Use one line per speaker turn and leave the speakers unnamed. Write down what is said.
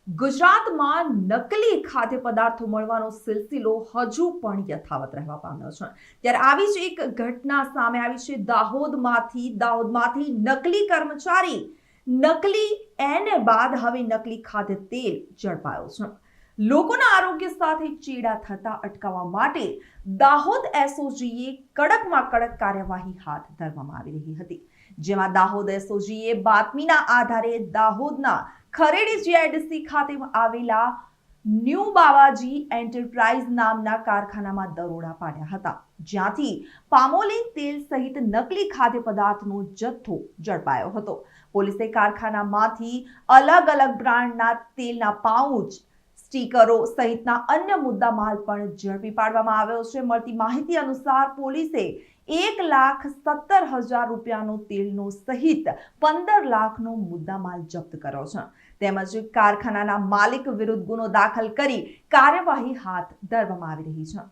ગુજરાતમાં નકલી ખાદ્ય પદાર્થો મળવાનો સિલસિલો હજુ પણ યથાવત રહેવા પામ્યો છે। ત્યારે આવી જ એક ઘટના સામે આવી છે। દાહોદમાંથી નકલી કર્મચારી નકલી એને બાદ હવે નકલી ખાદ્ય તેલ ઝડપાયો છે। લોકોના આરોગ્ય સાથે ચેડા થતા અટકાવવા માટે દાહોદ એસઓજીએ કડકમાં કડક કાર્યવાહી હાથ ધરવામાં આવી રહી હતી, જેમાં દાહોદ એસઓજીએ બાતમીના આધારે દાહોદના ખરેડી જીઆઈડીસી ખાતે આવેલા ન્યૂ બાવાજી એન્ટરપ્રાઇઝ નામના કારખાનામાં દરોડા પાડ્યા હતા, જ્યાંથી પામોલીન તેલ સહિત નકલી ખાદ્ય પદાર્થનો જથ્થો ઝડપાયો હતો। પોલીસે કારખાનામાંથી અલગ અલગ બ્રાન્ડના તેલના પાઉચ, સ્ટીકરો સહિતના અન્ય મુદ્દામાલ પણ ઝડપી પાડવામાં આવ્યો છે। મળતી માહિતી અનુસાર પોલીસે 1,70,000 રૂપિયાનો તેલનો સહિત 15 લાખનો મુદ્દામાલ જપ્ત કર્યો છે, તેમજ કારખાનાના માલિક વિરુદ્ધ ગુનો દાખલ કરી કાર્યવાહી હાથ ધરવામાં આવી રહી છે।